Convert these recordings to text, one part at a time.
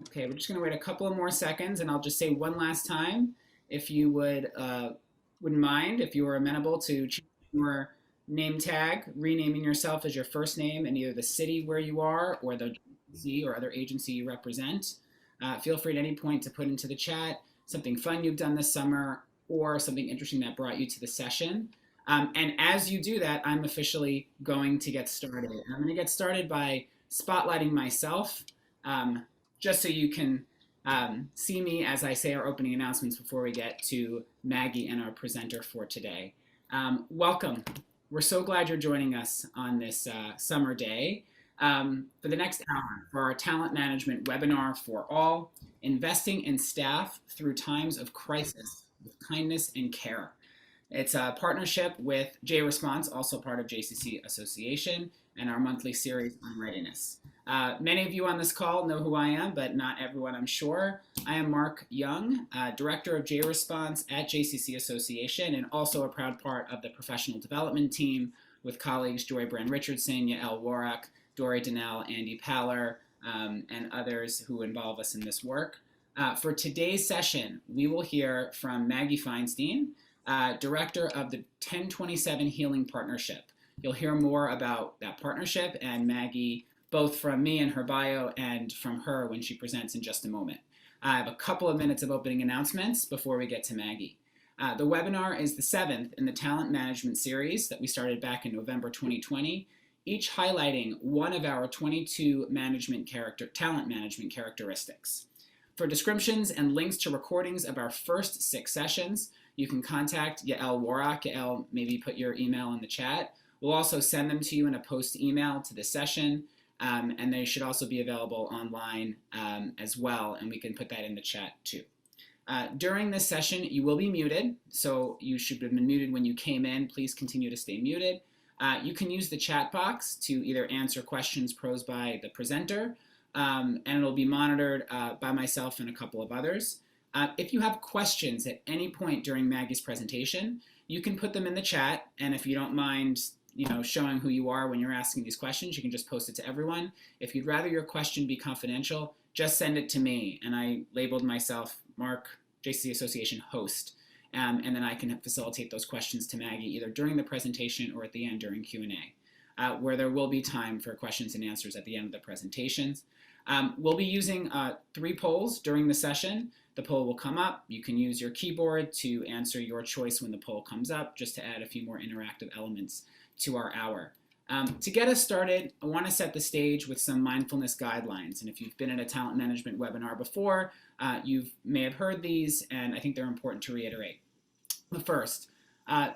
Okay, we're just going to wait a couple of more seconds, and I'll just say one last time, if you wouldn't mind, if you were amenable to changing your name tag, renaming yourself as your first name in either the city where you are or the agency or other agency you represent. Feel free at any point to put into the chat something fun you've done this summer or something interesting that brought you to the session. And as you do that, I'm officially going to get started. I'm going to get started by spotlighting myself. Um, just so you can see me as I say our opening announcements before we get to Maggie and our presenter for today. Welcome. We're so glad you're joining us on this summer day for the next hour for our talent management webinar for all, investing in staff through times of crisis with kindness and care. It's a partnership with J-Response, also part of JCC Association, and our monthly series on readiness. Many of you on this call know who I am, but not everyone, I'm sure. I am Mark Young, Director of J-Response at JCC Association, and also a proud part of the professional development team with colleagues Joy Brand-Richardson, Yael Warak, Dory Donnell, Andy Paller, and others who involve us in this work. For today's session, we will hear from Maggie Feinstein, Director of the 1027 Healing Partnership. You'll hear more about that partnership and Maggie, both from me and her bio and from her when she presents in just a moment. I have a couple of minutes of opening announcements before we get to Maggie. The webinar is the 7th in the Talent Management series that we started back in November 2020, each highlighting one of our 22 talent management characteristics. For descriptions and links to recordings of our first 6 sessions, you can contact Yael Warak. Yael, maybe put your email in the chat. We'll also send them to you in a post email to this session, and they should also be available online as well, and we can put that in the chat too. During this session, you will be muted, so you should have been muted when you came in. Please continue to stay muted. You can use the chat box to either answer questions posed by the presenter, and it'll be monitored by myself and a couple of others. If you have questions at any point during Maggie's presentation, you can put them in the chat, and if you don't mind showing who you are when you're asking these questions, you can just post it to everyone. If you'd rather your question be confidential, just send it to me, and I labeled myself Mark, JCC Association host, and then I can facilitate those questions to Maggie either during the presentation or at the end during Q&A, where there will be time for questions and answers at the end of the presentations. We'll be using 3 polls during the session. The poll will come up. You can use your keyboard to answer your choice when the poll comes up, just to add a few more interactive elements to our hour. To get us started, I want to set the stage with some mindfulness guidelines. And if you've been at a talent management webinar before, you may have heard these, and I think they're important to reiterate. But first,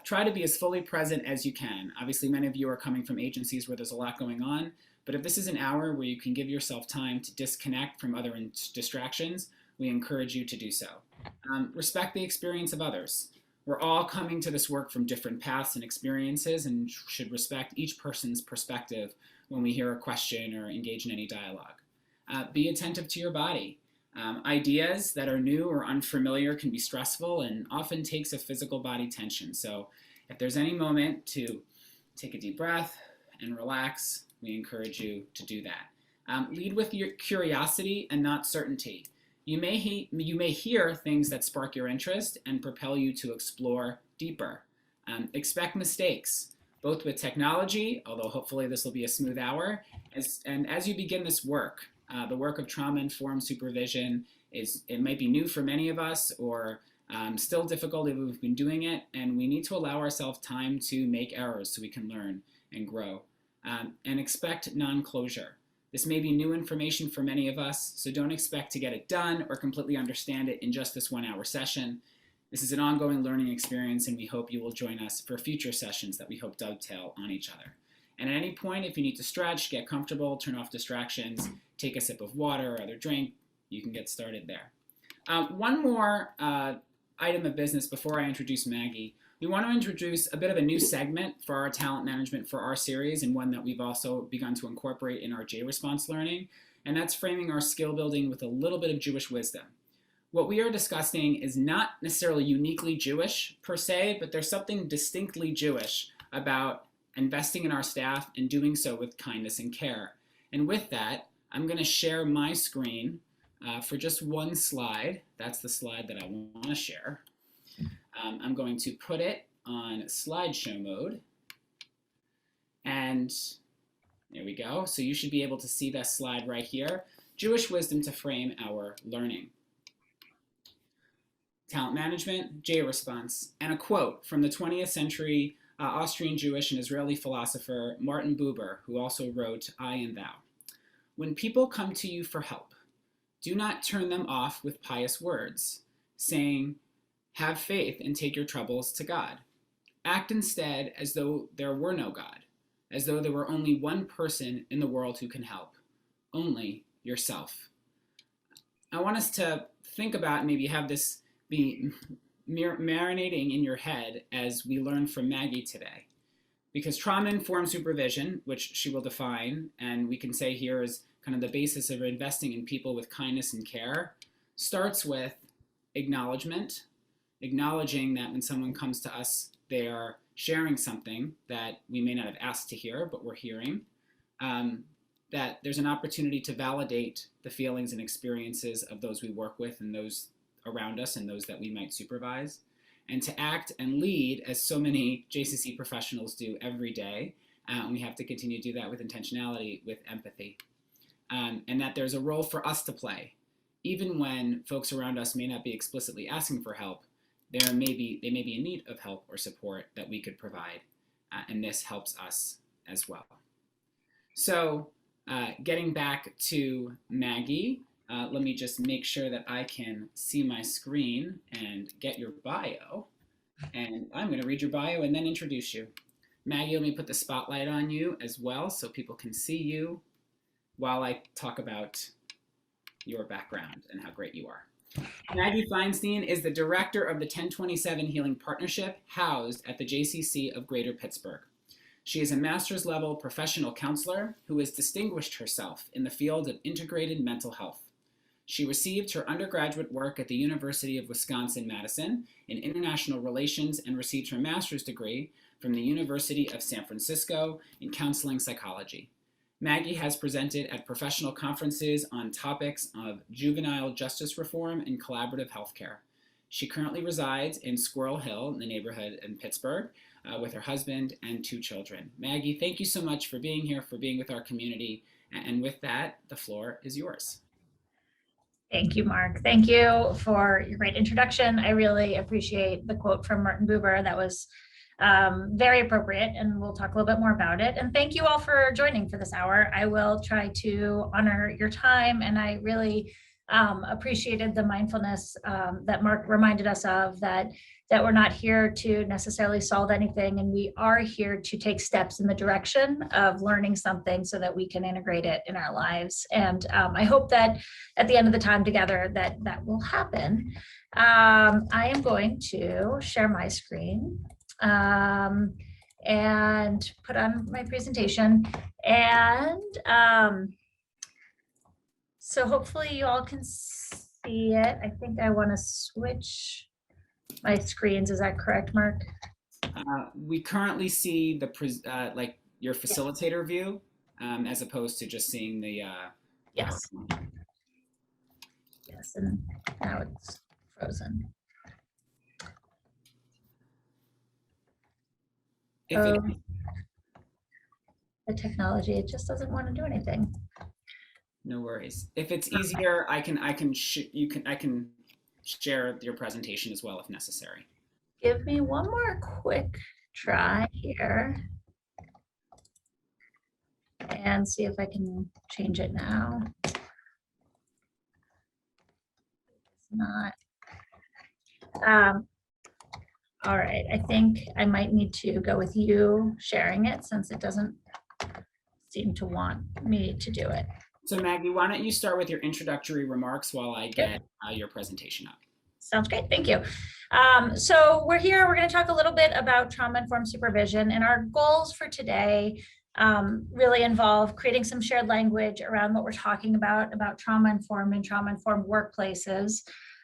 try to be as fully present as you can. Obviously, many of you are coming from agencies where there's a lot going on, but if this is an hour where you can give yourself time to disconnect from other distractions, we encourage you to do so. Respect the experience of others. We're all coming to this work from different paths and experiences and should respect each person's perspective when we hear a question or engage in any dialogue. Be attentive to your body. Ideas that are new or unfamiliar can be stressful and often takes a physical body tension. So if there's any moment to take a deep breath and relax, we encourage you to do that. Lead with your curiosity and not certainty. You may hear things that spark your interest and propel you to explore deeper. Expect mistakes, both with technology, although hopefully this will be a smooth hour, and as you begin this work. The work of trauma-informed supervision it might be new for many of us or still difficult if we've been doing it, and we need to allow ourselves time to make errors so we can learn and grow. And expect non-closure. This may be new information for many of us, so don't expect to get it done or completely understand it in just this 1-hour session. This is an ongoing learning experience, and we hope you will join us for future sessions that we hope dovetail on each other. And at any point, if you need to stretch, get comfortable, turn off distractions, take a sip of water or other drink, you can get started there. One more item of business before I introduce Maggie. We want to introduce a bit of a new segment for our talent management for our series, and one that we've also begun to incorporate in our J-Response learning, and that's framing our skill building with a little bit of Jewish wisdom. What we are discussing is not necessarily uniquely Jewish per se, but there's something distinctly Jewish about investing in our staff and doing so with kindness and care. And with that, I'm going to share my screen for just one slide. That's the slide that I want to share. I'm going to put it on slideshow mode. And there we go. So you should be able to see that slide right here. Jewish wisdom to frame our learning. Talent management, J response, and a quote from the 20th century Austrian Jewish and Israeli philosopher Martin Buber, who also wrote I and Thou. When people come to you for help, do not turn them off with pious words, saying, have faith and take your troubles to God. Act instead as though there were no God, as though there were only one person in the world who can help, only yourself. I want us to think about, maybe have this be marinating in your head as we learn from Maggie today. Because trauma-informed supervision, which she will define, and we can say here is kind of the basis of investing in people with kindness and care, starts with acknowledgement, acknowledging that when someone comes to us, they are sharing something that we may not have asked to hear, but we're hearing, that there's an opportunity to validate the feelings and experiences of those we work with and those around us and those that we might supervise, and to act and lead as so many JCC professionals do every day. And we have to continue to do that with intentionality, with empathy. And that there's a role for us to play. Even when folks around us may not be explicitly asking for help, they may be in need of help or support that we could provide. And this helps us as well. So getting back to Maggie, let me just make sure that I can see my screen and get your bio. And I'm going to read your bio and then introduce you. Maggie, let me put the spotlight on you as well so people can see you while I talk about your background and how great you are. Maggie Feinstein is the director of the 1027 Healing Partnership, housed at the JCC of Greater Pittsburgh. She is a master's level professional counselor who has distinguished herself in the field of integrated mental health. She received her undergraduate work at the University of Wisconsin-Madison in international relations and received her master's degree from the University of San Francisco in counseling psychology. Maggie has presented at professional conferences on topics of juvenile justice reform and collaborative healthcare. She currently resides in Squirrel Hill, in the neighborhood in Pittsburgh, with her husband and 2 children. Maggie, thank you so much for being here, for being with our community. And with that, the floor is yours. Thank you, Mark. Thank you for your great introduction. I really appreciate the quote from Martin Buber. That was very appropriate, and we'll talk a little bit more about it. And thank you all for joining for this hour. I will try to honor your time, and I really appreciated the mindfulness that Mark reminded us of, that we're not here to necessarily solve anything, and we are here to take steps in the direction of learning something so that we can integrate it in our lives. And I hope that at the end of the time together that will happen. I am going to share my screen and put on my presentation. And so hopefully you all can see it. I think I want to switch my screens. Is that correct, Mark? We currently see the like your facilitator view, as opposed to just seeing the yes. Yes, and now it's frozen. The technology, it just doesn't want to do anything. No worries. If it's easier, I can share your presentation as well if necessary. Give me one more quick try here and see if I can change it now. It's not. All right, I think I might need to go with you sharing it since it doesn't seem to want me to do it. So Maggie, why don't you start with your introductory remarks while I get your presentation up. Sounds great, thank you. So we're going to talk a little bit about trauma-informed supervision, and our goals for today really involve creating some shared language around what we're talking about trauma-informed and trauma-informed workplaces.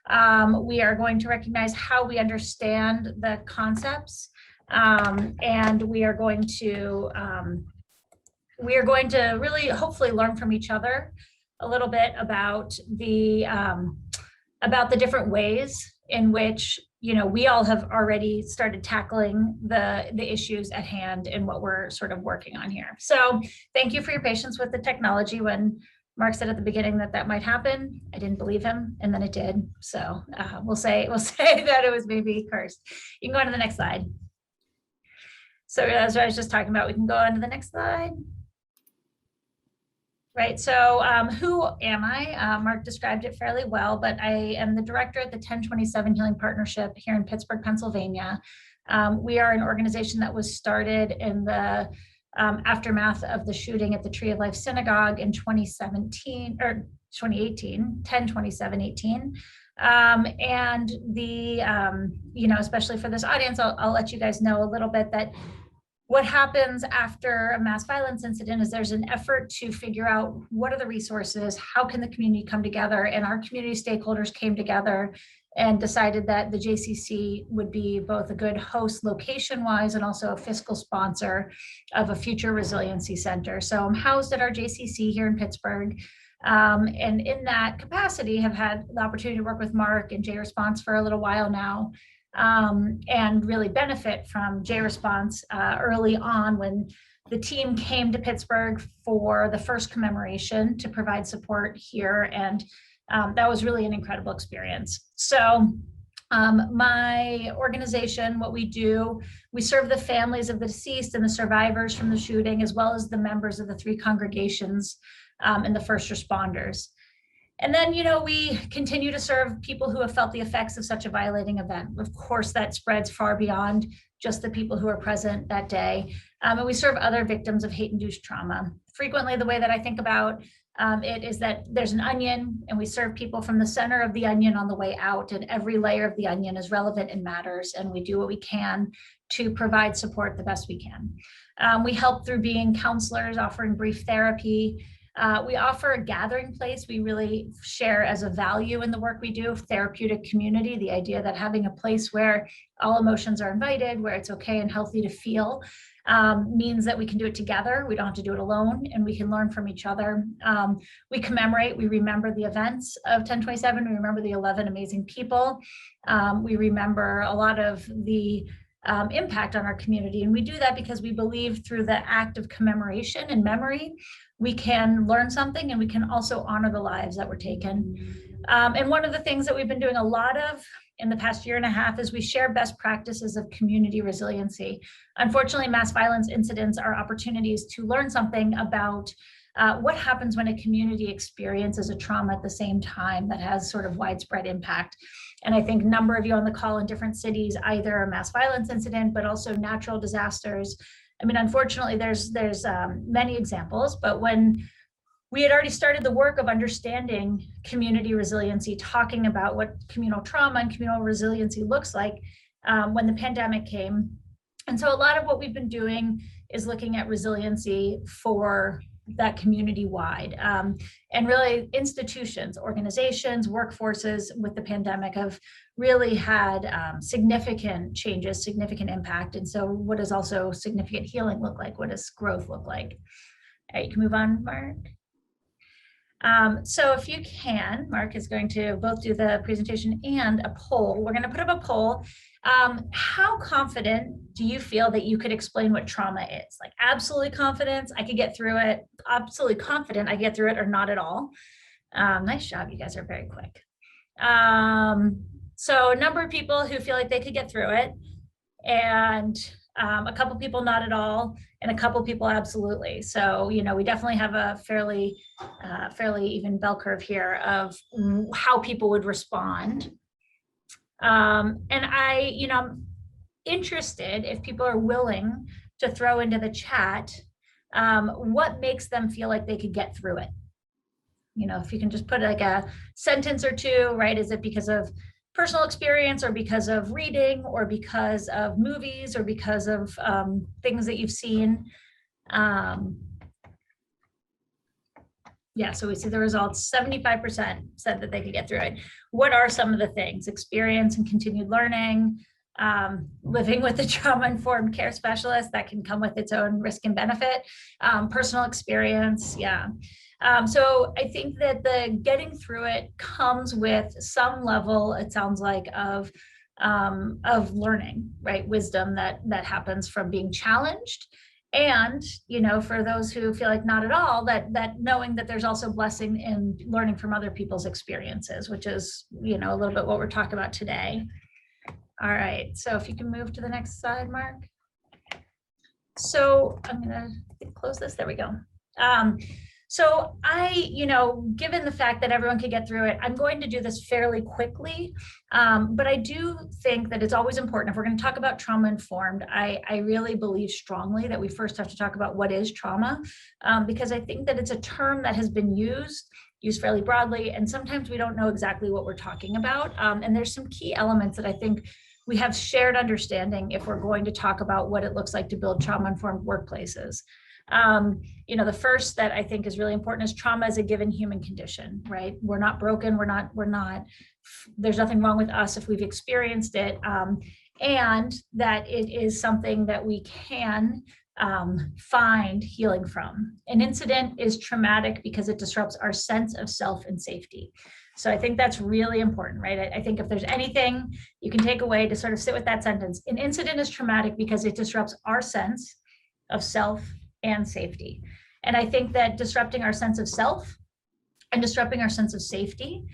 We are going to recognize how we understand the concepts, and we are going to really hopefully learn from each other a little bit about the different ways in which, you know, we all have already started tackling the issues at hand and what we're sort of working on here. So thank you for your patience with the technology. When Mark said at the beginning that that might happen, I didn't believe him, and then it did. So we'll say that it was maybe cursed. You can go on to the next slide. So as I was just talking about, we can go on to the next slide. Right, so who am I? Mark described it fairly well, but I am the director at the 1027 Healing Partnership here in Pittsburgh, Pennsylvania. We are an organization that was started in the aftermath of the shooting at the Tree of Life Synagogue in 2017 or 2018, 10/27/18. And you know, especially for this audience, I'll let you guys know a little bit that what happens after a mass violence incident is there's an effort to figure out what are the resources, how can the community come together, and our community stakeholders came together and decided that the JCC would be both a good host location-wise and also a fiscal sponsor of a future resiliency center. So I'm housed at our JCC here in Pittsburgh. And in that capacity have had the opportunity to work with Mark and J Response for a little while now. And really benefit from J Response early on when the team came to Pittsburgh for the first commemoration to provide support here. And that was really an incredible experience. So my organization, what we do, we serve the families of the deceased and the survivors from the shooting, as well as the members of the 3 congregations and the first responders. And then, you know, we continue to serve people who have felt the effects of such a violating event. Of course, that spreads far beyond just the people who are present that day. And we serve other victims of hate-induced trauma. Frequently, the way that I think about it is that there's an onion, and we serve people from the center of the onion on the way out, and every layer of the onion is relevant and matters, and we do what we can to provide support the best we can. We help through being counselors, offering brief therapy. We offer a gathering place. We really share as a value in the work we do, therapeutic community, the idea that having a place where all emotions are invited, where it's okay and healthy to feel, means that we can do it together. We don't have to do it alone, and we can learn from each other. We commemorate, we remember the events of 10/27. We remember the 11 amazing people. We remember a lot of the impact on our community. And we do that because we believe through the act of commemoration and memory, we can learn something, and we can also honor the lives that were taken. And one of the things that we've been doing a lot of in the past year and a half is we share best practices of community resiliency. Unfortunately, mass violence incidents are opportunities to learn something about what happens when a community experiences a trauma at the same time that has sort of widespread impact. And I think a number of you on the call in different cities, either a mass violence incident, but also natural disasters. I mean, unfortunately, there's many examples, but when we had already started the work of understanding community resiliency, talking about what communal trauma and communal resiliency looks like when the pandemic came. And so a lot of what we've been doing is looking at resiliency for that community-wide. And really institutions, organizations, workforces with the pandemic have really had significant changes, significant impact. And so what does also significant healing look like? What does growth look like? All right, you can move on, Mark. So if you can, Mark is going to both do the presentation and a poll. We're going to put up a poll. How confident do you feel that you could explain what trauma is? Like absolutely confident, I could get through it. Absolutely confident I get through it, or not at all. Nice job, you guys are very quick. So a number of people who feel like they could get through it, and a couple people not at all, and a couple people absolutely. So, you know, we definitely have a fairly even bell curve here of how people would respond. And I'm interested if people are willing to throw into the chat what makes them feel like they could get through it. You know, if you can just put like a sentence or two, right? Is it because of personal experience, or because of reading, or because of movies, or because of things that you've seen? Yeah, so we see the results. 75% said that they could get through it. What are some of the things? Experience and continued learning, living with a trauma-informed care specialist, that can come with its own risk and benefit. Personal experience, yeah. So I think that the getting through it comes with some level, it sounds like, of learning, right? Wisdom that happens from being challenged. And, for those who feel like not at all, that knowing that there's also blessing in learning from other people's experiences, which is, a little bit what we're talking about today. All right, so if you can move to the next slide, Mark. So I'm gonna close this, there we go. So given the fact that everyone can get through it, I'm going to do this fairly quickly, but I do think that it's always important, if we're going to talk about trauma-informed, I really believe strongly that we first have to talk about what is trauma, because I think that it's a term that has been used fairly broadly, and sometimes we don't know exactly what we're talking about, and there's some key elements that I think we have shared understanding if we're going to talk about what it looks like to build trauma-informed workplaces. The first that I think is really important is trauma is a given human condition, right? We're not broken. There's nothing wrong with us if we've experienced it. And that it is something that we can find healing from. An incident is traumatic because it disrupts our sense of self and safety. So I think that's really important, right? I think if there's anything you can take away to sort of sit with that sentence, an incident is traumatic because it disrupts our sense of self and safety. And I think that disrupting our sense of self and disrupting our sense of safety,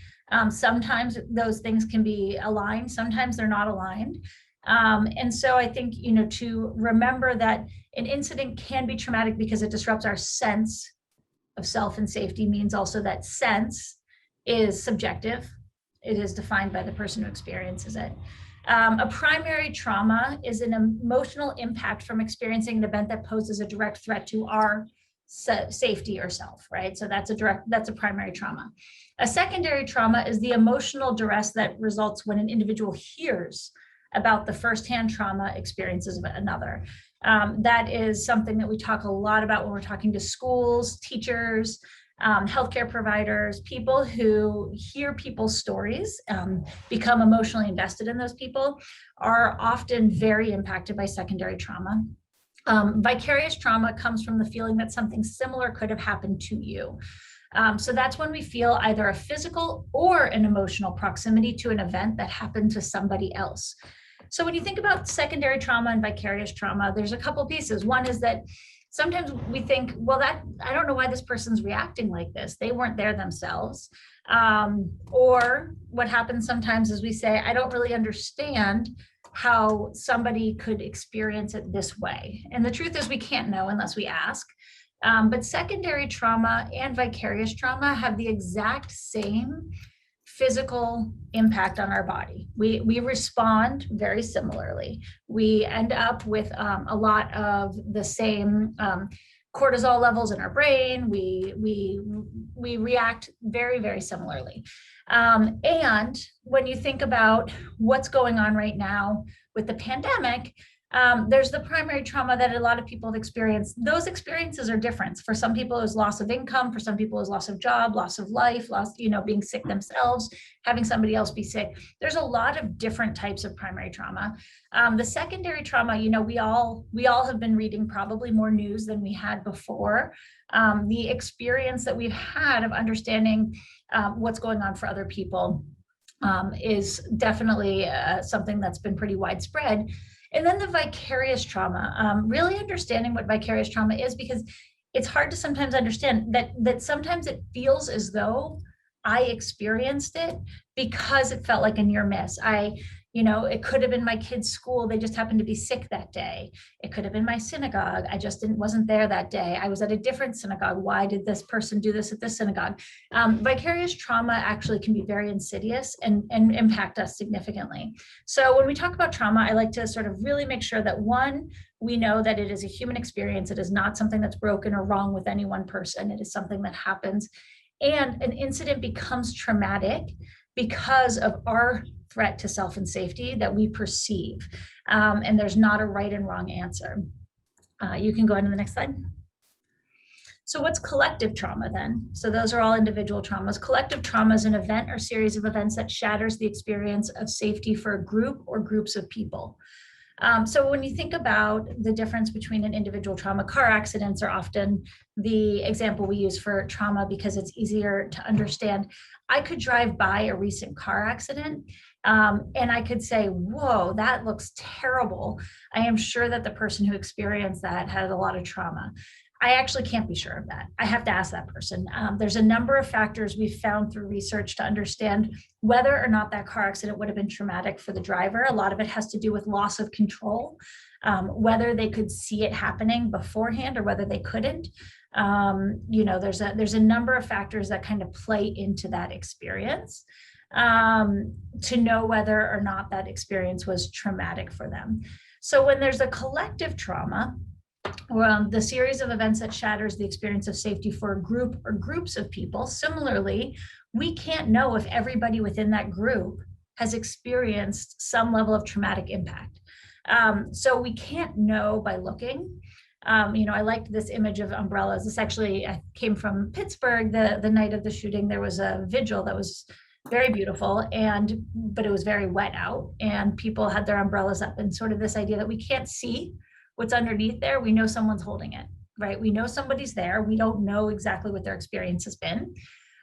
sometimes those things can be aligned, sometimes they're not aligned. And so I think, to remember that an incident can be traumatic because it disrupts our sense of self and safety means also that sense is subjective. It is defined by the person who experiences it. A primary trauma is an emotional impact from experiencing an event that poses a direct threat to our safety or self, right? So that's a primary trauma. A secondary trauma is the emotional duress that results when an individual hears about the firsthand trauma experiences of another. That is something that we talk a lot about when we're talking to schools, teachers, healthcare providers, people who hear people's stories, become emotionally invested in those people, are often very impacted by secondary trauma. Vicarious trauma comes from the feeling that something similar could have happened to you. So that's when we feel either a physical or an emotional proximity to an event that happened to somebody else. So when you think about secondary trauma and vicarious trauma, there's a couple pieces. One is that sometimes we think, well, I don't know why this person's reacting like this. They weren't there themselves. Or what happens sometimes is we say, I don't really understand how somebody could experience it this way. And the truth is we can't know unless we ask. But secondary trauma and vicarious trauma have the exact same physical impact on our body. We respond very similarly. We end up with a lot of the same cortisol levels in our brain. We react very, very similarly. And when you think about what's going on right now with the pandemic, there's the primary trauma that a lot of people have experienced. Those experiences are different. For some people, it's loss of income. For some people, it's loss of job, loss of life, being sick themselves, having somebody else be sick. There's a lot of different types of primary trauma. The secondary trauma, we all have been reading probably more news than we had before. The experience that we've had of understanding what's going on for other people is definitely something that's been pretty widespread. And then the vicarious trauma, really understanding what vicarious trauma is, because it's hard to sometimes understand that sometimes it feels as though I experienced it because it felt like a near miss. It could have been my kid's school. They just happened to be sick that day. It could have been my synagogue. I just wasn't there that day. I was at a different synagogue. Why did this person do this at this synagogue? Vicarious trauma actually can be very insidious and impact us significantly. So when we talk about trauma, I like to sort of really make sure that, one, we know that it is a human experience. It is not something that's broken or wrong with any one person. It is something that happens. And an incident becomes traumatic because of our threat to self and safety that we perceive. And there's not a right and wrong answer. You can go on to the next slide. So what's collective trauma then? So those are all individual traumas. Collective trauma is an event or series of events that shatters the experience of safety for a group or groups of people. So when you think about the difference between an individual trauma, car accidents are often the example we use for trauma because it's easier to understand. I could drive by a recent car accident and I could say, whoa, that looks terrible. I am sure that the person who experienced that had a lot of trauma. I actually can't be sure of that. I have to ask that person. There's a number of factors we've found through research to understand whether or not that car accident would have been traumatic for the driver. A lot of it has to do with loss of control, whether they could see it happening beforehand or whether they couldn't. There's a number of factors that kind of play into that experience to know whether or not that experience was traumatic for them. So when there's a collective trauma, the series of events that shatters the experience of safety for a group or groups of people. Similarly, we can't know if everybody within that group has experienced some level of traumatic impact. So we can't know by looking. I liked this image of umbrellas. This actually came from Pittsburgh. The night of the shooting, there was a vigil that was very beautiful, but it was very wet out, and people had their umbrellas up, and sort of this idea that we can't see what's underneath there. We know someone's holding it, right? We know somebody's there. We don't know exactly what their experience has been.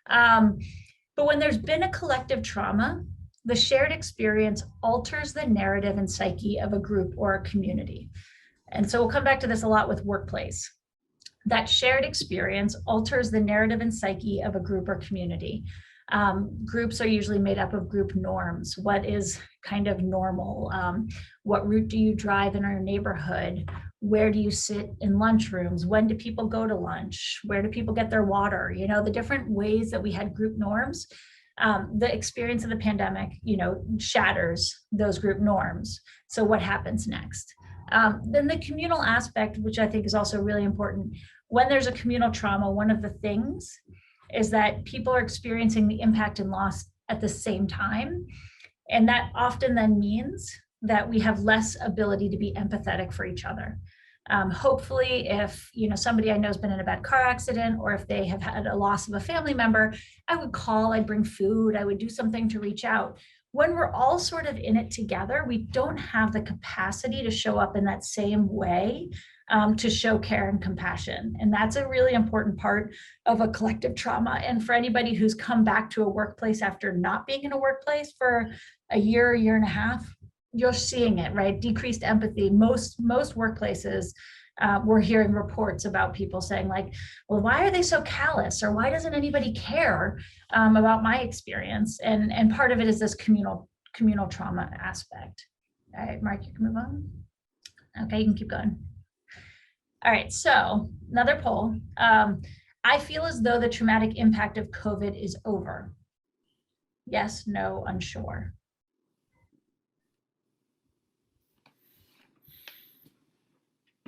But when there's been a collective trauma, the shared experience alters the narrative and psyche of a group or a community. And so we'll come back to this a lot with workplace. That shared experience alters the narrative and psyche of a group or community. Groups are usually made up of group norms. What is kind of normal? What route do you drive in our neighborhood? Where do you sit in lunchrooms? When do people go to lunch? Where do people get their water? The different ways that we had group norms. The experience of the pandemic, shatters those group norms. So what happens next? Then the communal aspect, which I think is also really important. When there's a communal trauma, one of the things is that people are experiencing the impact and loss at the same time. And that often then means that we have less ability to be empathetic for each other. Hopefully, if somebody I know has been in a bad car accident, or if they have had a loss of a family member, I would call, I'd bring food, I would do something to reach out. When we're all sort of in it together, we don't have the capacity to show up in that same way to show care and compassion. And that's a really important part of a collective trauma. And for anybody who's come back to a workplace after not being in a workplace for a year and a half, you're seeing it, right? Decreased empathy. Most workplaces, we're hearing reports about people saying like, well, why are they so callous? Or why doesn't anybody care about my experience? And part of it is this communal trauma aspect. All right, Mark, you can move on. Okay, you can keep going. All right, so another poll. I feel as though the traumatic impact of COVID is over. Yes, no, unsure.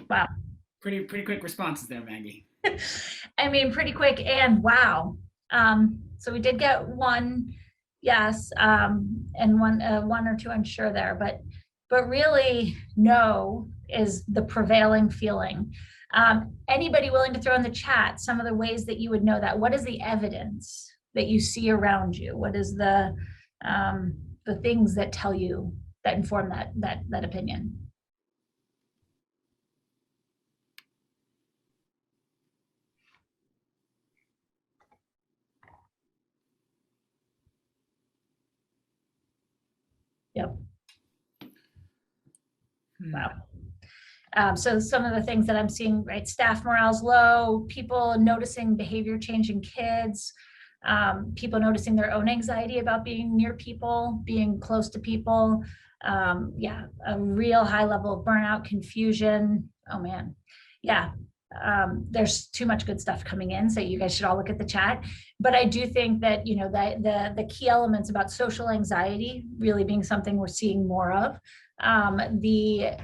Wow. Pretty quick responses there, Maggie. I mean, pretty quick and wow. So we did get one yes, and one or two unsure there, but really no is the prevailing feeling. Anybody willing to throw in the chat some of the ways that you would know that? What is the evidence that you see around you? What is the things that tell you, that inform that opinion? Yep. Wow. So some of the things that I'm seeing, right? Staff morale's low, people noticing behavior change in kids, people noticing their own anxiety about being near people, being close to people. Yeah, a real high level of burnout, confusion. Oh man. Yeah. There's too much good stuff coming in, so you guys should all look at the chat. But I do think that the key elements about social anxiety really being something we're seeing more of. The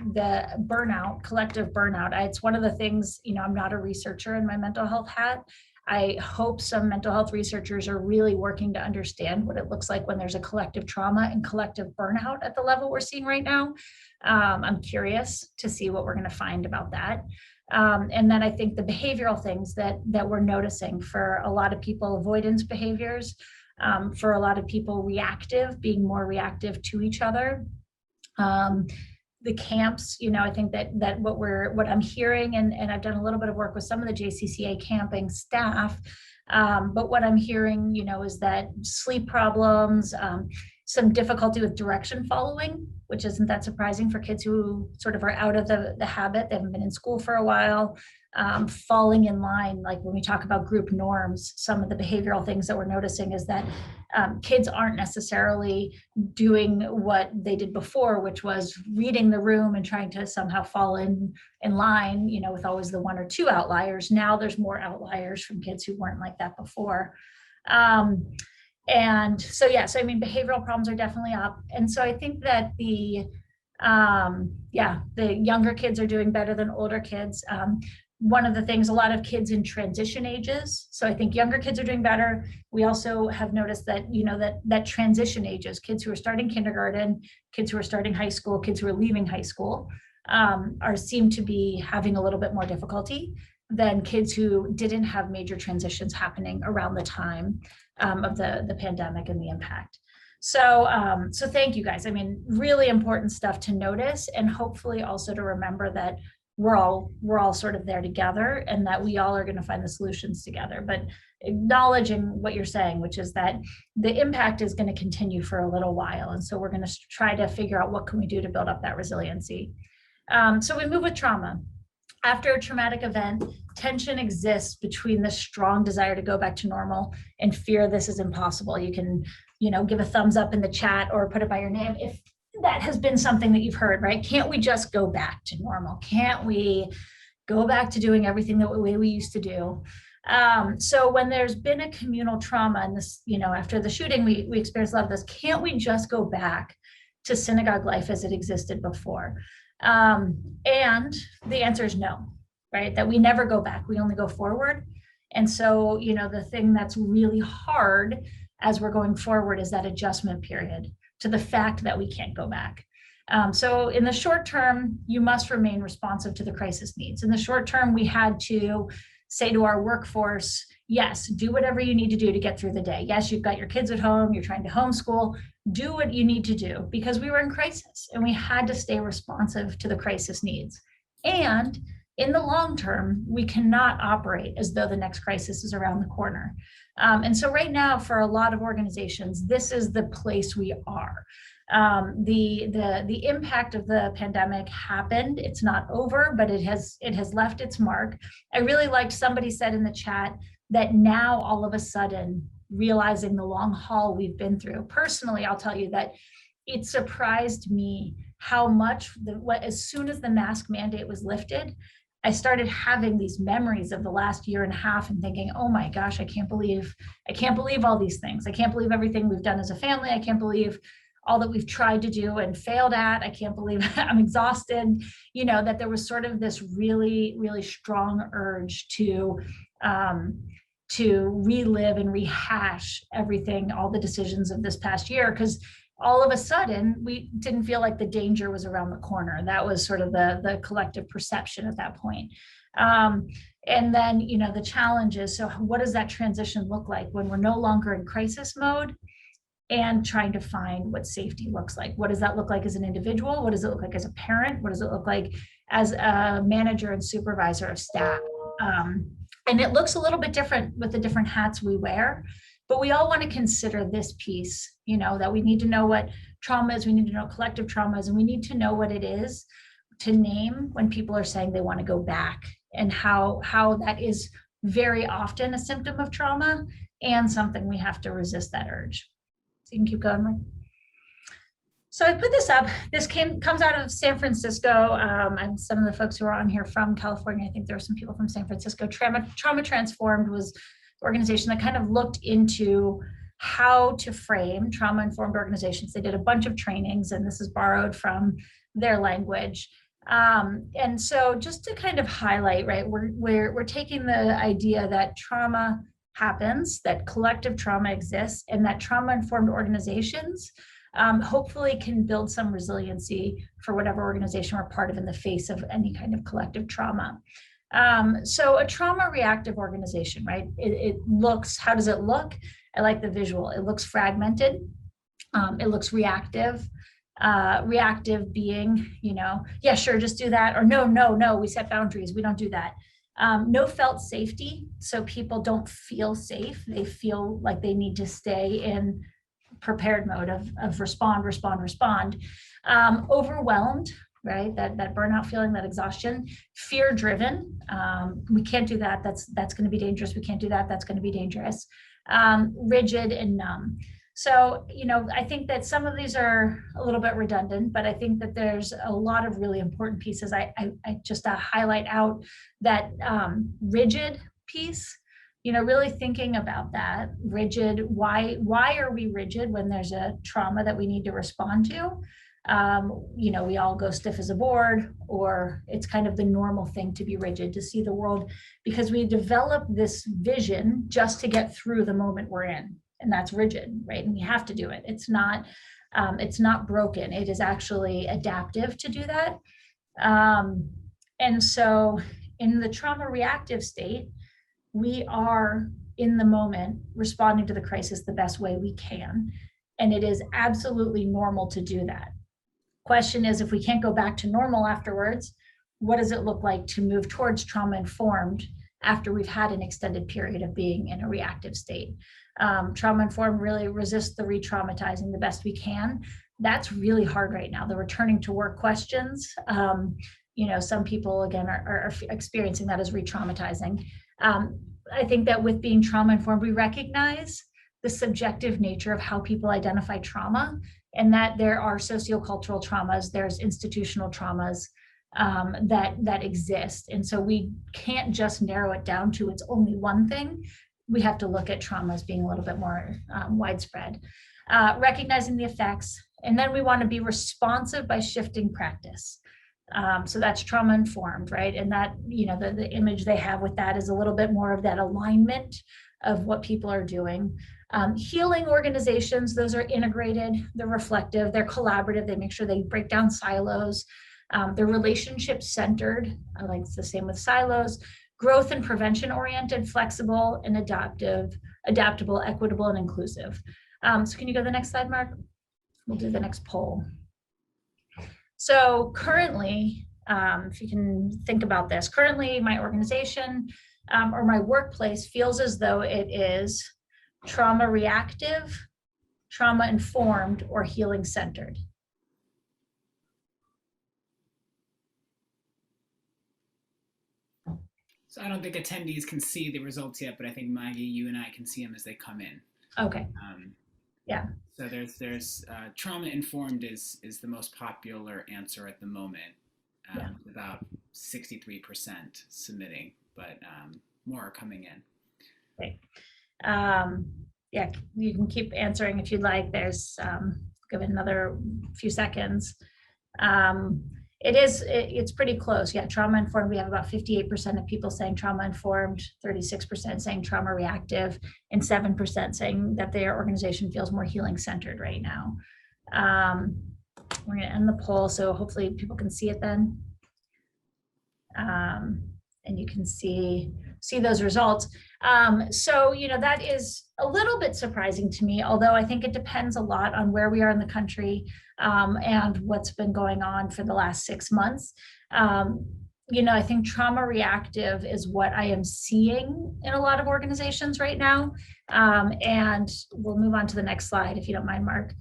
burnout, collective burnout. It's one of the things, I'm not a researcher in my mental health hat. I hope some mental health researchers are really working to understand what it looks like when there's a collective trauma and collective burnout at the level we're seeing right now. I'm curious to see what we're going to find about that. And then I think the behavioral things that we're noticing for a lot of people, avoidance behaviors, for a lot of people, being more reactive to each other. The camps, I think that what I'm hearing, and I've done a little bit of work with some of the JCCA camping staff, but what I'm hearing, is that sleep problems, some difficulty with direction following, which isn't that surprising for kids who sort of are out of the habit. They haven't been in school for a while. Falling in line, like when we talk about group norms, some of the behavioral things that we're noticing is that kids aren't necessarily doing what they did before, which was reading the room and trying to somehow fall in line, with always the one or two outliers. Now there's more outliers from kids who weren't like that before. And so, yeah, so I mean, behavioral problems are definitely up. And so I think that the younger kids are doing better than older kids. One of the things, a lot of kids in transition ages. So I think younger kids are doing better. We also have noticed that, that transition ages, kids who are starting kindergarten, kids who are starting high school, kids who are leaving high school, seem to be having a little bit more difficulty than kids who didn't have major transitions happening around the time of the pandemic and the impact. So thank you guys. I mean, really important stuff to notice, and hopefully also to remember that we're all sort of there together, and that we all are going to find the solutions together. But acknowledging what you're saying, which is that the impact is going to continue for a little while, and so we're going to try to figure out what can we do to build up that resiliency. So we move with trauma. After a traumatic event, tension exists between the strong desire to go back to normal and fear this is impossible. You can, give a thumbs up in the chat or put it by your name if that has been something that you've heard, right? Can't we just go back to normal? Can't we go back to doing everything the way we used to do? So when there's been a communal trauma, and this, after the shooting, we experienced a lot of this, can't we just go back to synagogue life as it existed before? And the answer is no, right? That we never go back, we only go forward. And so, the thing that's really hard as we're going forward is that adjustment period to the fact that we can't go back. So in the short term, you must remain responsive to the crisis needs. In the short term, we had to say to our workforce, yes, do whatever you need to do to get through the day. Yes, you've got your kids at home, you're trying to homeschool, do what you need to do, because we were in crisis and we had to stay responsive to the crisis needs. And in the long term, we cannot operate as though the next crisis is around the corner. And so right now, for a lot of organizations, this is the place we are. The impact of the pandemic happened. It's not over, but it has left its mark. I really liked, somebody said in the chat that now all of a sudden, realizing the long haul we've been through. Personally, I'll tell you that it surprised me how much, as soon as the mask mandate was lifted, I started having these memories of the last year and a half and thinking, oh my gosh, I can't believe all these things. I can't believe everything we've done as a family. I can't believe all that we've tried to do and failed at. I can't believe I'm exhausted. That there was sort of this really, really strong urge to relive and rehash everything, all the decisions of this past year, because all of a sudden we didn't feel like the danger was around the corner. That was sort of the collective perception at that point. And then, the challenge is, so what does that transition look like when we're no longer in crisis mode and trying to find what safety looks like? What does that look like as an individual? What does it look like as a parent? What does it look like as a manager and supervisor of staff? And it looks a little bit different with the different hats we wear, but we all want to consider this piece, that we need to know what trauma is, we need to know collective trauma is, and we need to know what it is to name when people are saying they want to go back, and how that is very often a symptom of trauma and something we have to resist that urge. So you can keep going, Mike. So I put this up. This comes out of San Francisco, and some of the folks who are on here from California. I think there were some people from San Francisco. Trauma Transformed was the organization that kind of looked into how to frame trauma-informed organizations. They did a bunch of trainings, and this is borrowed from their language. And so just to kind of highlight, right, we're taking the idea that trauma happens, that collective trauma exists, and that trauma-informed organizations hopefully can build some resiliency for whatever organization we're part of in the face of any kind of collective trauma. So a trauma reactive organization, right? It looks, how does it look? I like the visual. It looks fragmented. It looks reactive. Reactive being, yeah, sure, just do that. Or no, no, no, we set boundaries. We don't do that. No felt safety. So people don't feel safe. They feel like they need to stay in prepared mode of respond, respond, respond. Overwhelmed, right? That burnout feeling, that exhaustion. Fear driven. We can't do that. That's going to be dangerous. We can't do that. That's going to be dangerous. Rigid and numb. So, I think that some of these are a little bit redundant, but I think that there's a lot of really important pieces. I just highlight out that rigid piece, really thinking about that rigid. Why are we rigid when there's a trauma that we need to respond to? We all go stiff as a board, or it's kind of the normal thing to be rigid, to see the world, because we develop this vision just to get through the moment we're in. And that's rigid, right? And we have to do it. It's not broken. It is actually adaptive to do that. And so in the trauma reactive state, we are in the moment responding to the crisis the best way we can. And it is absolutely normal to do that. Question is, if we can't go back to normal afterwards, what does it look like to move towards trauma informed after we've had an extended period of being in a reactive state? Trauma informed really resist the re-traumatizing the best we can. That's really hard right now. The returning to work questions, some people again are experiencing that as re-traumatizing. I think that with being trauma informed, we recognize the subjective nature of how people identify trauma, and that there are sociocultural traumas, there's institutional traumas that exist. And so we can't just narrow it down to it's only one thing. We have to look at trauma as being a little bit more widespread. Recognizing the effects, and then we want to be responsive by shifting practice. So that's trauma informed, right? And that, the image they have with that is a little bit more of that alignment of what people are doing. Healing organizations, those are integrated, they're reflective, they're collaborative, they make sure they break down silos. They're relationship centered, like it's the same with silos. Growth and prevention oriented, flexible and adaptable, equitable, and inclusive. So can you go to the next slide, Mark? We'll do the next poll. So currently, if you can think about this, currently my organization or my workplace feels as though it is trauma reactive, trauma informed, or healing centered. So I don't think attendees can see the results yet, but I think Maggie, you and I can see them as they come in. Okay. Yeah. So there's trauma informed is the most popular answer at the moment. Yeah. About 63% submitting, but more are coming in. Great. Yeah, you can keep answering if you'd like. There's give it another few seconds. It's pretty close. Yeah, trauma informed, we have about 58% of people saying trauma informed, 36% saying trauma reactive, and 7% saying that their organization feels more healing centered right now. We're going to end the poll, so hopefully people can see it then. And you can see those results. So, that is a little bit surprising to me, although I think it depends a lot on where we are in the country and what's been going on for the last 6 months. I think trauma reactive is what I am seeing in a lot of organizations right now. And we'll move on to the next slide, if you don't mind, Mark.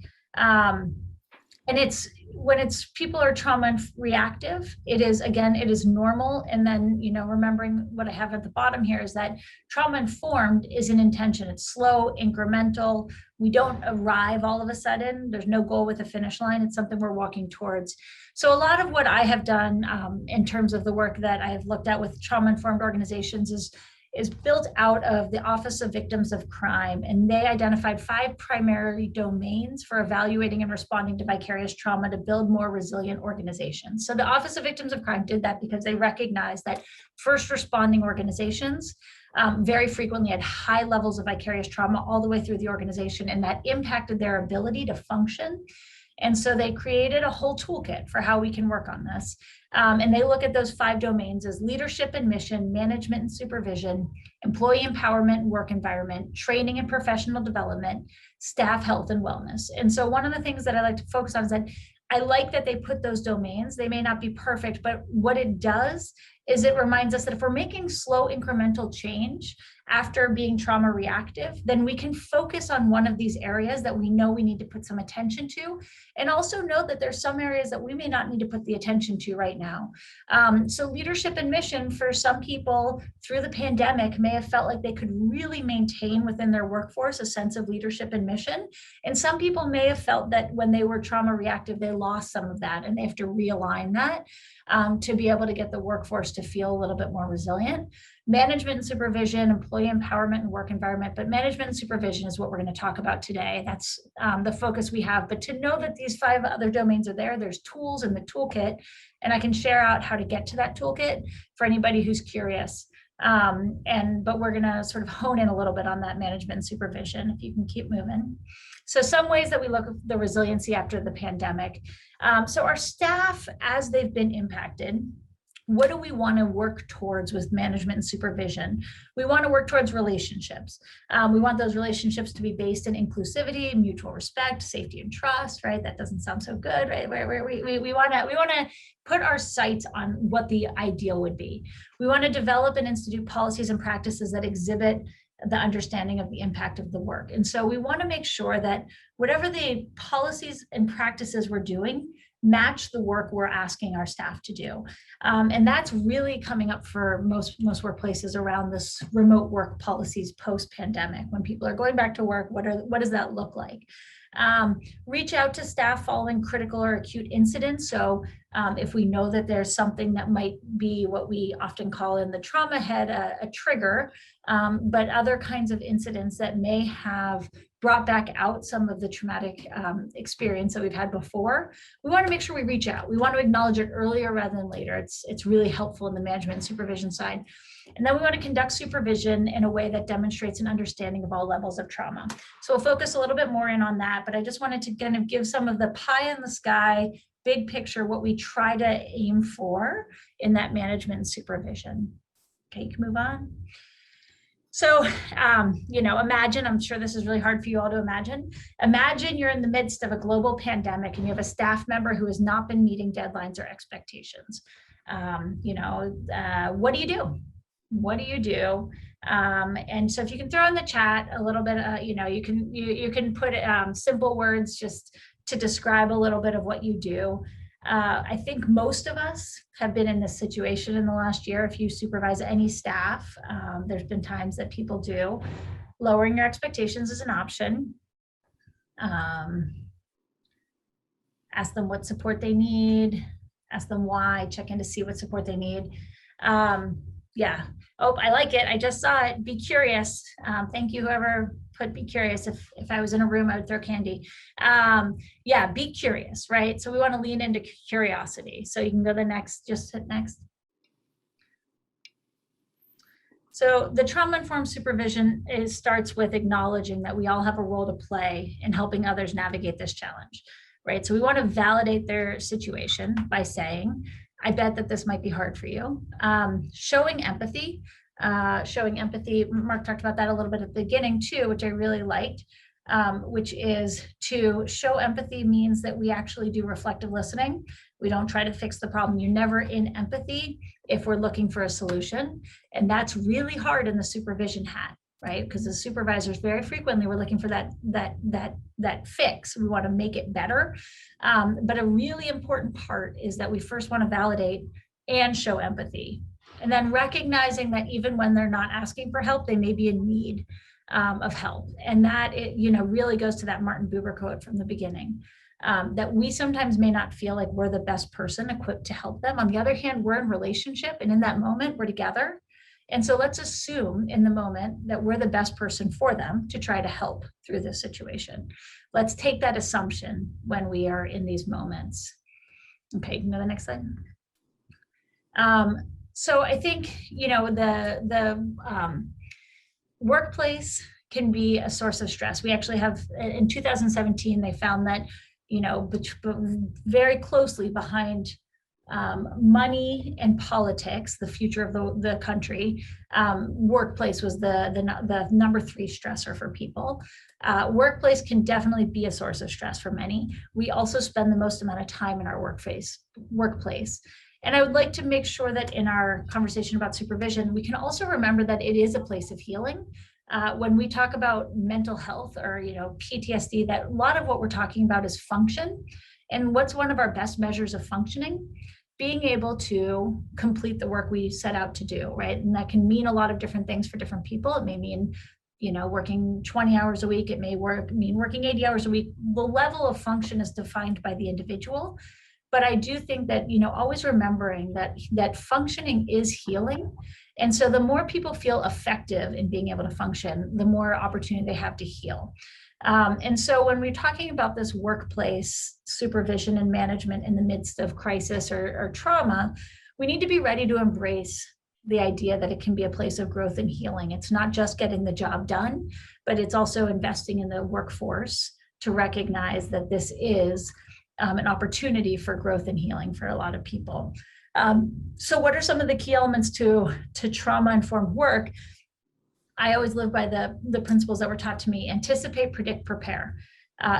And when people are trauma reactive, it is normal. And then, remembering what I have at the bottom here is that trauma informed is an intention. It's slow, incremental. We don't arrive all of a sudden. There's no goal with a finish line. It's something we're walking towards. So a lot of what I have done in terms of the work that I have looked at with trauma informed organizations is built out of the Office of Victims of Crime, and they identified 5 primary domains for evaluating and responding to vicarious trauma to build more resilient organizations. So the Office of Victims of Crime did that because they recognized that first responding organizations very frequently had high levels of vicarious trauma all the way through the organization, and that impacted their ability to function And so they created a whole toolkit for how we can work on this. And they look at those 5 domains as leadership and mission, management and supervision, employee empowerment and work environment, training and professional development, staff health and wellness. And so one of the things that I like to focus on is that I like that they put those domains. They may not be perfect, but what it does is it reminds us that if we're making slow incremental change after being trauma reactive, then we can focus on one of these areas that we know we need to put some attention to, and also know that there's some areas that we may not need to put the attention to right now. So leadership and mission for some people through the pandemic may have felt like they could really maintain within their workforce a sense of leadership and mission. And some people may have felt that when they were trauma reactive, they lost some of that and they have to realign that to be able to get the workforce to feel a little bit more resilient. Management and supervision, employee empowerment and work environment, but management and supervision is what we're going to talk about today. That's the focus we have. But to know that these 5 other domains are there, there's tools in the toolkit, and I can share out how to get to that toolkit for anybody who's curious. But we're going to sort of hone in a little bit on that management and supervision, if you can keep moving. So some ways that we look at the resiliency after the pandemic. So our staff, as they've been impacted, what do we want to work towards with management and supervision? We want to work towards relationships. We want those relationships to be based in inclusivity, mutual respect, safety, and trust, right? That doesn't sound so good, right? We want to put our sights on what the ideal would be. We want to develop and institute policies and practices that exhibit the understanding of the impact of the work. And so we want to make sure that whatever the policies and practices we're doing match the work we're asking our staff to do. And that's really coming up for most workplaces around this remote work policies post-pandemic. When people are going back to work, what does that look like? Reach out to staff following critical or acute incidents. So if we know that there's something that might be what we often call in the trauma head a trigger, but other kinds of incidents that may have brought back out some of the traumatic experience that we've had before, we want to make sure we reach out. We want to acknowledge it earlier rather than later. It's really helpful in the management and supervision side. And then we want to conduct supervision in a way that demonstrates an understanding of all levels of trauma. So we'll focus a little bit more in on that, but I just wanted to kind of give some of the pie in the sky, big picture, what we try to aim for in that management and supervision. Okay, you can move on. So, imagine, I'm sure this is really hard for you all to imagine. Imagine you're in the midst of a global pandemic and you have a staff member who has not been meeting deadlines or expectations. What do you do? What do you do? And so if you can throw in the chat a little bit, you can put simple words just to describe a little bit of what you do. I think most of us have been in this situation in the last year. If you supervise any staff, there's been times that people do. Lowering your expectations is an option. Ask them what support they need. Ask them why. Check in to see what support they need. Yeah. Oh, I like it. I just saw it. Be curious. Thank you, whoever put be curious. If I was in a room, I would throw candy. Yeah, be curious, right? So we want to lean into curiosity. So you can go to the next, just hit next. So the trauma-informed supervision starts with acknowledging that we all have a role to play in helping others navigate this challenge, right? So we want to validate their situation by saying, I bet that this might be hard for you. Showing empathy. Mark talked about that a little bit at the beginning too, which I really liked, which is to show empathy means that we actually do reflective listening. We don't try to fix the problem. You're never in empathy if we're looking for a solution. And that's really hard in the supervision hat, right? Because as supervisors, very frequently, we're looking for that fix. We want to make it better. But a really important part is that we first want to validate and show empathy. And then recognizing that even when they're not asking for help, they may be in need of help. And that really goes to that Martin Buber quote from the beginning, that we sometimes may not feel like we're the best person equipped to help them. On the other hand, we're in relationship, and in that moment, we're together. And so let's assume in the moment that we're the best person for them to try to help through this situation. Let's take that assumption when we are in these moments. Okay, you can go to the next slide. So I think, the workplace can be a source of stress. We actually have, in 2017, they found that but very closely behind money and politics, the future of the country. Workplace was the number 3 stressor for people. Workplace can definitely be a source of stress for many. We also spend the most amount of time in our workplace. And I would like to make sure that in our conversation about supervision, we can also remember that it is a place of healing. When we talk about mental health or PTSD, that a lot of what we're talking about is function. And what's one of our best measures of functioning? Being able to complete the work we set out to do, right? And that can mean a lot of different things for different people. It may mean, working 20 hours a week. It may mean working 80 hours a week. The level of function is defined by the individual. But I do think that, always remembering that functioning is healing. And so the more people feel effective in being able to function, the more opportunity they have to heal. And so when we're talking about this workplace supervision and management in the midst of crisis or trauma, we need to be ready to embrace the idea that it can be a place of growth and healing. It's not just getting the job done, but it's also investing in the workforce to recognize that this is an opportunity for growth and healing for a lot of people. So what are some of the key elements to trauma-informed work? I always live by the principles that were taught to me: anticipate, predict, prepare.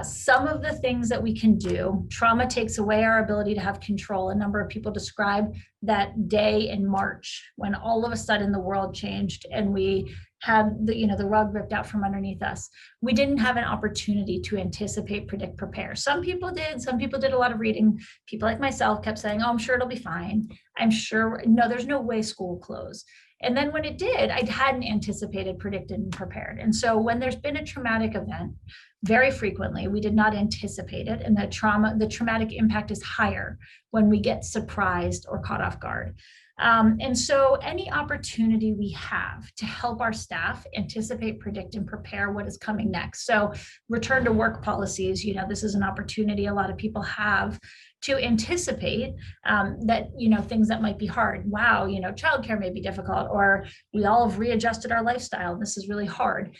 Some of the things that we can do, trauma takes away our ability to have control. A number of people describe that day in March when all of a sudden the world changed and we had the rug ripped out from underneath us. We didn't have an opportunity to anticipate, predict, prepare. Some people did. Some people did a lot of reading. People like myself kept saying, "Oh, I'm sure it'll be fine. I'm sure." No, there's no way school will close. And then when it did, I hadn't anticipated, predicted, and prepared. And so when there's been a traumatic event, very frequently, we did not anticipate it. And the traumatic impact is higher when we get surprised or caught off guard. And so any opportunity we have to help our staff anticipate, predict, and prepare what is coming next. So return to work policies, this is an opportunity a lot of people have to anticipate that, things that might be hard. Wow, childcare may be difficult, or we all have readjusted our lifestyle. And this is really hard.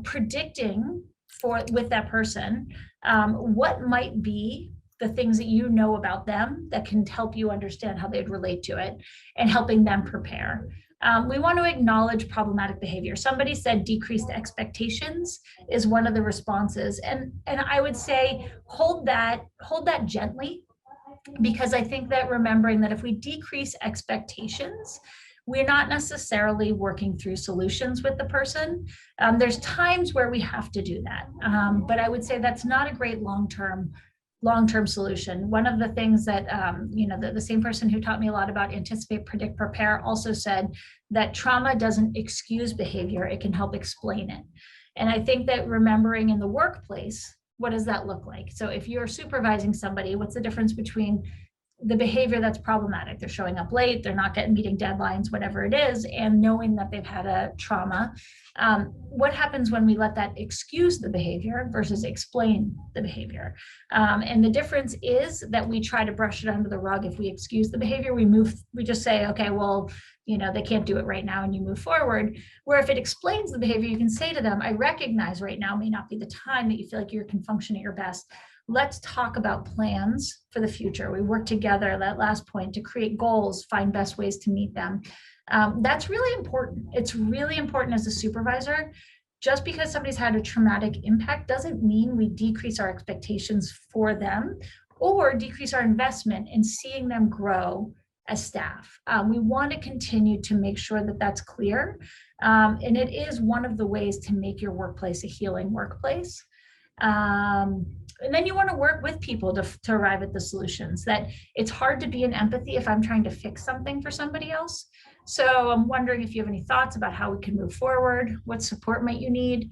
Predicting with that person, what might be the things that you know about them that can help you understand how they'd relate to it, and helping them prepare. We want to acknowledge problematic behavior. Somebody said decreased expectations is one of the responses. And I would say hold that gently, because I think that remembering that if we decrease expectations, we're not necessarily working through solutions with the person. There's times where we have to do that. But I would say that's not a great long-term solution. One of the things that, the same person who taught me a lot about anticipate, predict, prepare also said that trauma doesn't excuse behavior, it can help explain it. And I think that remembering in the workplace, what does that look like? So if you're supervising somebody, what's the difference between the behavior that's problematic? They're showing up late, they're not meeting deadlines, whatever it is, and knowing that they've had a trauma. What happens when we let that excuse the behavior versus explain the behavior? And the difference is that we try to brush it under the rug. If we excuse the behavior, we just say, okay, well, they can't do it right now, and you move forward. Where if it explains the behavior, you can say to them, I recognize right now may not be the time that you feel like you can function at your best. Let's talk about plans for the future. We work together, that last point, to create goals, find best ways to meet them. That's really important. It's really important as a supervisor. Just because somebody's had a traumatic impact doesn't mean we decrease our expectations for them or decrease our investment in seeing them grow as staff. We want to continue to make sure that that's clear. And it is one of the ways to make your workplace a healing workplace. And then you want to work with people to arrive at the solutions. That it's hard to be in empathy if I'm trying to fix something for somebody else. So I'm wondering if you have any thoughts about how we can move forward. What support might you need?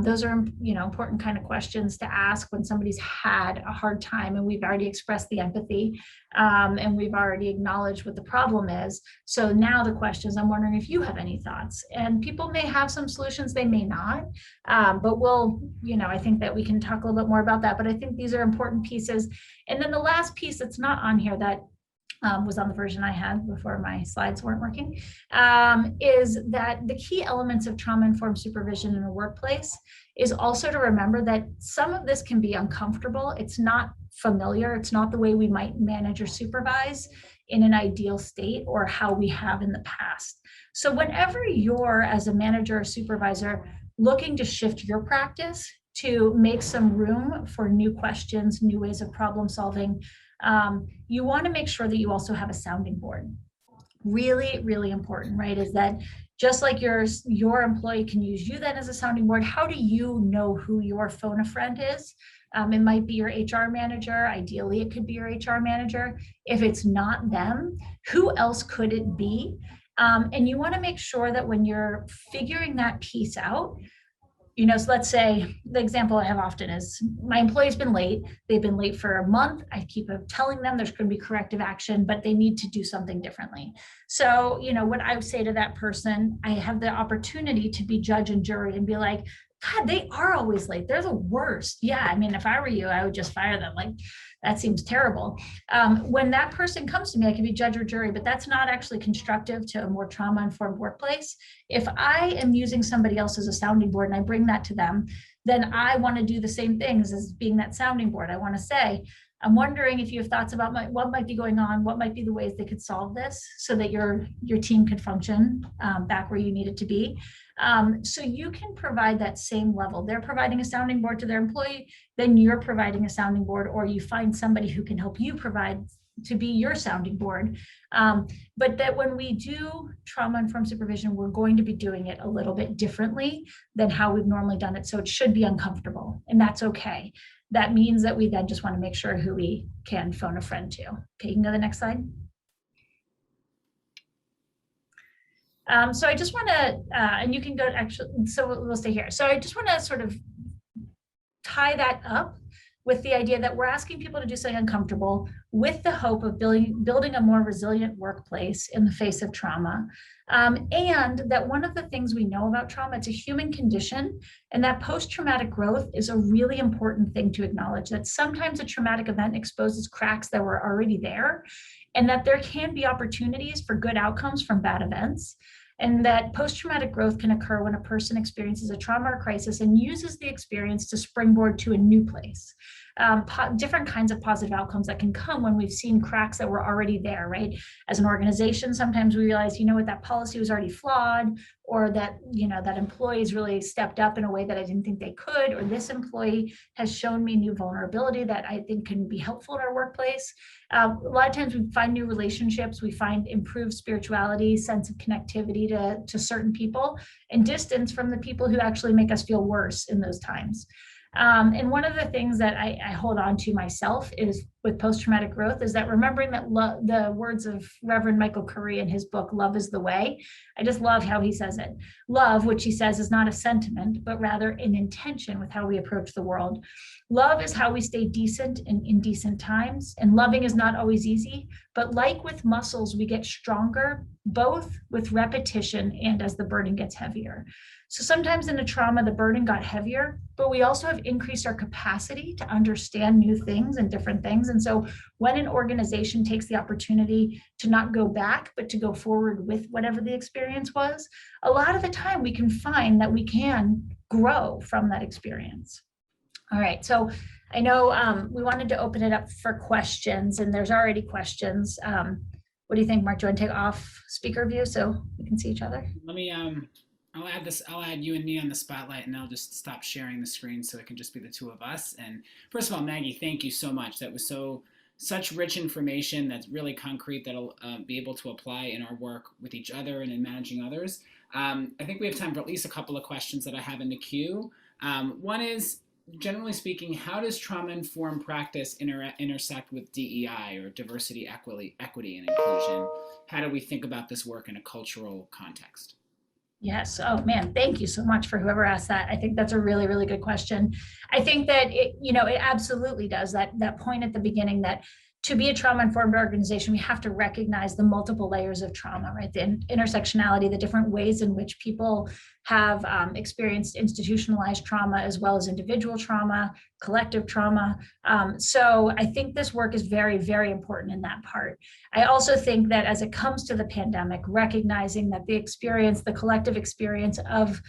Those are important kind of questions to ask when somebody's had a hard time and we've already expressed the empathy, and we've already acknowledged what the problem is. So now the question is, I'm wondering if you have any thoughts. And people may have some solutions, they may not, but I think that we can talk a little bit more about that. But I think these are important pieces. And then the last piece that's not on here that was on the version I had before my slides weren't working, is that the key elements of trauma-informed supervision in a workplace is also to remember that some of this can be uncomfortable. It's not familiar. It's not the way we might manage or supervise in an ideal state or how we have in the past. So whenever you're, as a manager or supervisor, looking to shift your practice to make some room for new questions, new ways of problem solving, you want to make sure that you also have a sounding board. Really, really important, right? Is that just like your employee can use you then as a sounding board, how do you know who your phone a friend is? It might be your HR manager. Ideally, it could be your HR manager. If it's not them, who else could it be? And you want to make sure that when you're figuring that piece out, so let's say the example I have often is my employee's been late. They've been late for a month. I keep telling them there's going to be corrective action, but they need to do something differently. So, what I would say to that person, I have the opportunity to be judge and jury and be like, God, they are always late. They're the worst. Yeah. I mean, if I were you, I would just fire them. Like, that seems terrible. When that person comes to me, I can be judge or jury, but that's not actually constructive to a more trauma-informed workplace. If I am using somebody else as a sounding board and I bring that to them, then I want to do the same things as being that sounding board. I want to say, I'm wondering if you have thoughts about what might be going on, what might be the ways they could solve this so that your team could function back where you need it to be. So you can provide that same level. They're providing a sounding board to their employee, then you're providing a sounding board, or you find somebody who can help you provide to be your sounding board. But that when we do trauma-informed supervision, we're going to be doing it a little bit differently than how we've normally done it. So it should be uncomfortable, and that's okay. That means that we then just want to make sure who we can phone a friend to. Okay, you can go to the next slide. So I just want to, and you can go actually, so we'll stay here. So I just want to sort of tie that up with the idea that we're asking people to do something uncomfortable with the hope of building a more resilient workplace in the face of trauma. And that one of the things we know about trauma, it's a human condition, and that post-traumatic growth is a really important thing to acknowledge, that sometimes a traumatic event exposes cracks that were already there, and that there can be opportunities for good outcomes from bad events. And that post-traumatic growth can occur when a person experiences a trauma or crisis and uses the experience to springboard to a new place. Different kinds of positive outcomes that can come when we've seen cracks that were already there, right? As an organization, sometimes we realize, that policy was already flawed, or that, that employees really stepped up in a way that I didn't think they could, or this employee has shown me new vulnerability that I think can be helpful in our workplace. A lot of times we find new relationships, we find improved spirituality, sense of connectivity to certain people, and distance from the people who actually make us feel worse in those times. And one of the things that I hold on to myself is with post-traumatic growth is that remembering that the words of Reverend Michael Curry in his book, Love is the Way. I just love how he says it. Love, which he says is not a sentiment, but rather an intention with how we approach the world. Love is how we stay decent in indecent times, and loving is not always easy, but like with muscles, we get stronger, both with repetition and as the burden gets heavier. So sometimes in a trauma, the burden got heavier, but we also have increased our capacity to understand new things and different things. And so when an organization takes the opportunity to not go back, but to go forward with whatever the experience was, a lot of the time we can find that we can grow from that experience. All right, so I know we wanted to open it up for questions, and there's already questions. What do you think, Mark? Do you want to take off speaker view so we can see each other? Let me I'll add you and me on the spotlight, and I'll just stop sharing the screen so it can just be the two of us. And first of all, Maggie, thank you so much. That was such rich information that's really concrete that'll be able to apply in our work with each other and in managing others. I think we have time for at least a couple of questions that I have in the queue. One is, generally speaking, how does trauma-informed practice intersect with DEI, or diversity, equity, and inclusion? How do we think about this work in a cultural context? Yes. Oh man, thank you so much for whoever asked that. I think that's a really, really good question. I think that it absolutely does that point at the beginning that to be a trauma-informed organization, we have to recognize the multiple layers of trauma, right? The intersectionality, the different ways in which people have experienced institutionalized trauma as well as individual trauma, collective trauma. So I think this work is very, very important in that part. I also think that as it comes to the pandemic, recognizing that the collective experience of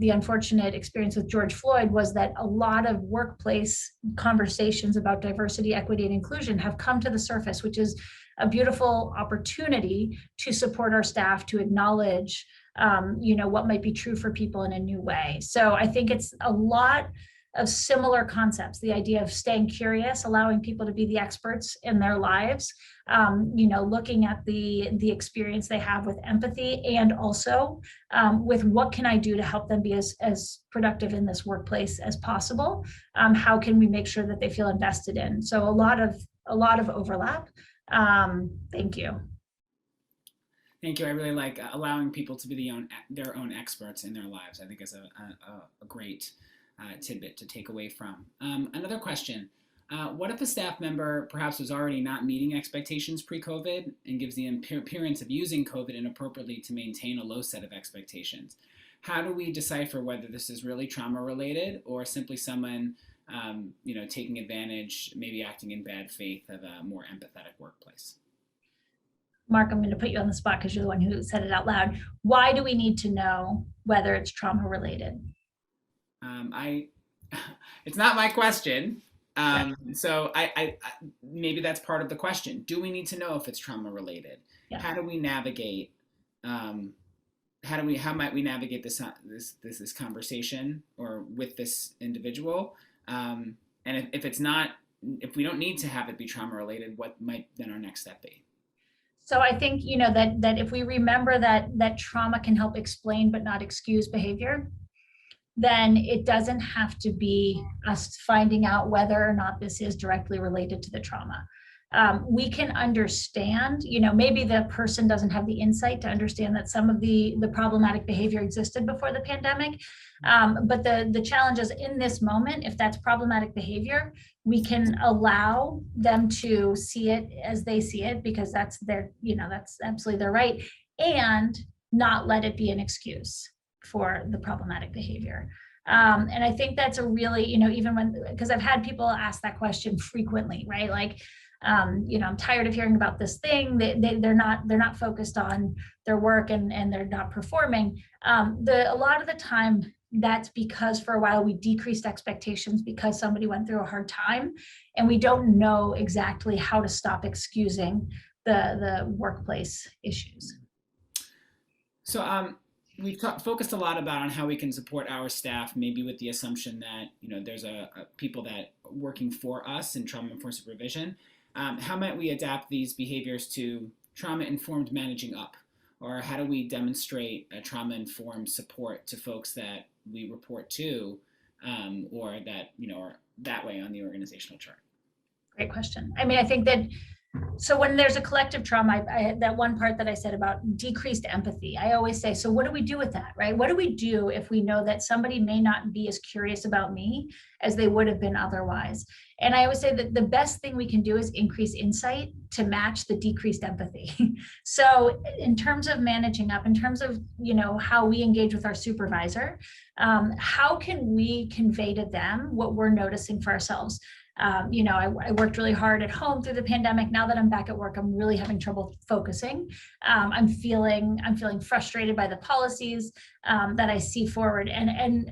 the unfortunate experience with George Floyd was that a lot of workplace conversations about diversity, equity, and inclusion have come to the surface, which is a beautiful opportunity to support our staff, to acknowledge what might be true for people in a new way. So I think it's a lot of similar concepts, the idea of staying curious, allowing people to be the experts in their lives, looking at the experience they have with empathy, and also with what can I do to help them be as productive in this workplace as possible? How can we make sure that they feel invested in? So a lot of overlap. Thank you. Thank you. I really like allowing people to be their own experts in their lives. I think is a great tidbit to take away from. Another question. What if a staff member perhaps was already not meeting expectations pre-COVID and gives the appearance of using COVID inappropriately to maintain a low set of expectations? How do we decipher whether this is really trauma related or simply someone taking advantage, maybe acting in bad faith of a more empathetic workplace? Mark, I'm going to put you on the spot because you're the one who said it out loud. Why do we need to know whether it's trauma related? It's not my question. So I maybe that's part of the question. Do we need to know if it's trauma related? Yeah. How do we navigate? How might we navigate this conversation or with this individual? And if we don't need to have it be trauma related, what might then our next step be? So I think that if we remember that trauma can help explain but not excuse behavior, then it doesn't have to be us finding out whether or not this is directly related to the trauma. We can understand, maybe the person doesn't have the insight to understand that some of the problematic behavior existed before the pandemic. But the challenge is in this moment, if that's problematic behavior, we can allow them to see it as they see it because that's that's absolutely their right, and not let it be an excuse for the problematic behavior. And I think that's a really, even because I've had people ask that question frequently, right? Like, I'm tired of hearing about this thing. They're not focused on their work and they're not performing. A lot of the time, that's because for a while we decreased expectations because somebody went through a hard time, and we don't know exactly how to stop excusing the workplace issues. So we've focused a lot on how we can support our staff, maybe with the assumption that there's people that are working for us in trauma-informed supervision. How might we adapt these behaviors to trauma-informed managing up? Or how do we demonstrate a trauma-informed support to folks that we report to, or that are that way on the organizational chart? Great question. I mean, I think that so when there's a collective trauma, that one part that I said about decreased empathy, I always say, so what do we do with that, right? What do we do if we know that somebody may not be as curious about me as they would have been otherwise? And I always say that the best thing we can do is increase insight to match the decreased empathy. So in terms of managing up, in terms of, how we engage with our supervisor, how can we convey to them what we're noticing for ourselves? I worked really hard at home through the pandemic. Now that I'm back at work, I'm really having trouble focusing. I'm feeling frustrated by the policies that I see forward,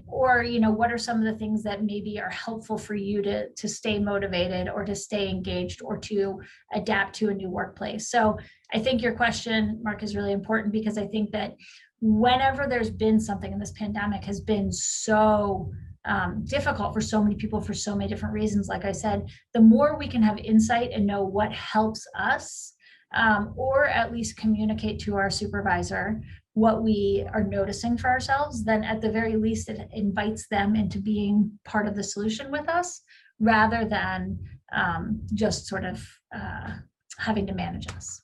or what are some of the things that maybe are helpful for you to stay motivated or to stay engaged or to adapt to a new workplace. So I think your question, Mark, is really important because I think that whenever there's been something in this pandemic has been so difficult for so many people for so many different reasons. Like I said, the more we can have insight and know what helps us, or at least communicate to our supervisor what we are noticing for ourselves, then at the very least it invites them into being part of the solution with us rather than just sort of having to manage us.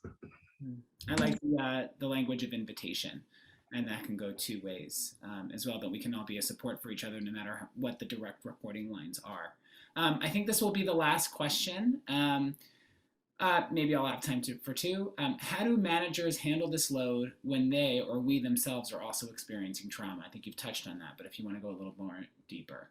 I like the language of invitation. And that can go two ways as well, that we can all be a support for each other no matter what the direct reporting lines are. I think this will be the last question. Maybe I'll have time for two. How do managers handle this load when they or we themselves are also experiencing trauma? I think you've touched on that, but if you want to go a little more deeper.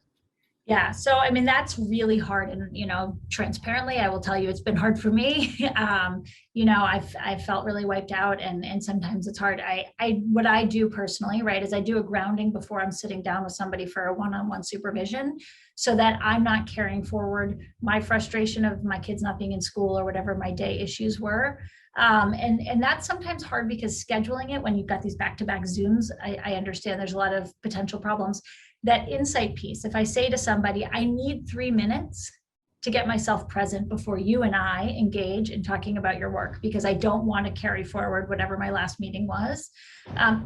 Yeah, so I mean that's really hard, and transparently, I will tell you it's been hard for me. I've felt really wiped out, and sometimes it's hard. I what I do personally, right, is I do a grounding before I'm sitting down with somebody for a one-on-one supervision, so that I'm not carrying forward my frustration of my kids not being in school or whatever my day issues were. And that's sometimes hard because scheduling it when you've got these back-to-back Zooms, I understand there's a lot of potential problems. That insight piece, if I say to somebody, I need 3 minutes to get myself present before you and I engage in talking about your work, because I don't want to carry forward whatever my last meeting was.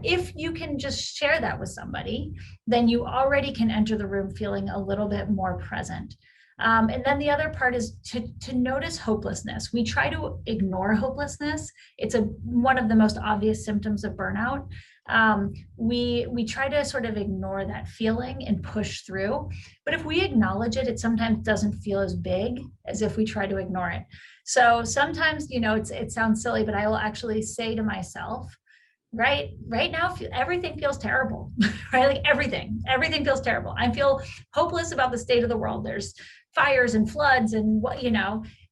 If you can just share that with somebody, then you already can enter the room feeling a little bit more present. And then the other part is to notice hopelessness. We try to ignore hopelessness. It's one of the most obvious symptoms of burnout. We try to sort of ignore that feeling and push through. But if we acknowledge it, it sometimes doesn't feel as big as if we try to ignore it. So sometimes, it sounds silly, but I will actually say to myself, right now everything feels terrible. Right, like everything feels terrible. I feel hopeless about the state of the world. There's fires and floods and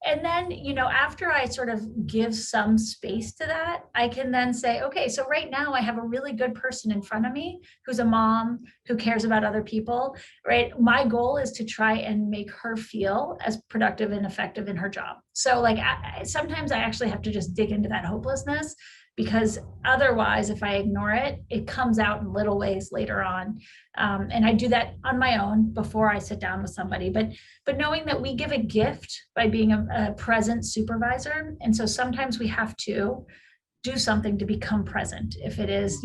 and then after I sort of give some space to that, I can then say, okay, so right now I have a really good person in front of me who's a mom who cares about other people, right? My goal is to try and make her feel as productive and effective in her job. So like sometimes I actually have to just dig into that hopelessness, because otherwise, if I ignore it, it comes out in little ways later on. And I do that on my own before I sit down with somebody. But knowing that we give a gift by being a present supervisor, and so sometimes we have to do something to become present. If it is,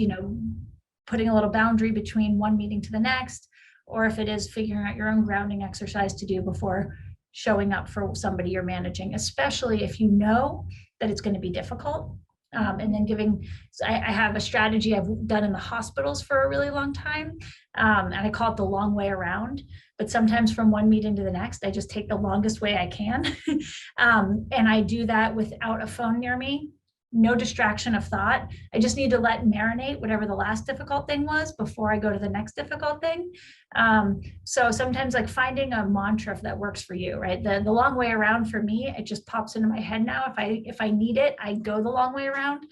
putting a little boundary between one meeting to the next, or if it is figuring out your own grounding exercise to do before showing up for somebody you're managing, especially if you know that it's going to be difficult. And then I have a strategy I've done in the hospitals for a really long time. And I call it the long way around. But sometimes from one meeting to the next, I just take the longest way I can. And I do that without a phone near me, no distraction of thought. I just need to let marinate whatever the last difficult thing was before I go to the next difficult thing. So sometimes like finding a mantra that works for you, right? The long way around for me, it just pops into my head now. If I need it, I go the long way around.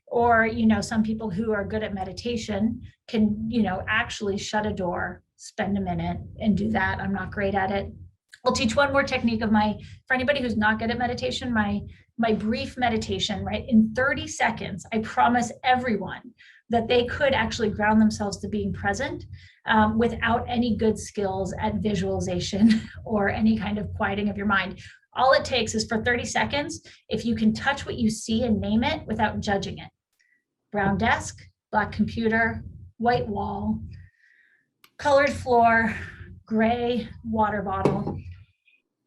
Or some people who are good at meditation can actually shut a door, spend a minute and do that. I'm not great at it. I'll teach one more technique for anybody who's not good at meditation, my brief meditation, right? In 30 seconds, I promise everyone that they could actually ground themselves to being present without any good skills at visualization or any kind of quieting of your mind. All it takes is for 30 seconds, if you can touch what you see and name it without judging it. Brown desk, black computer, white wall, colored floor, gray water bottle.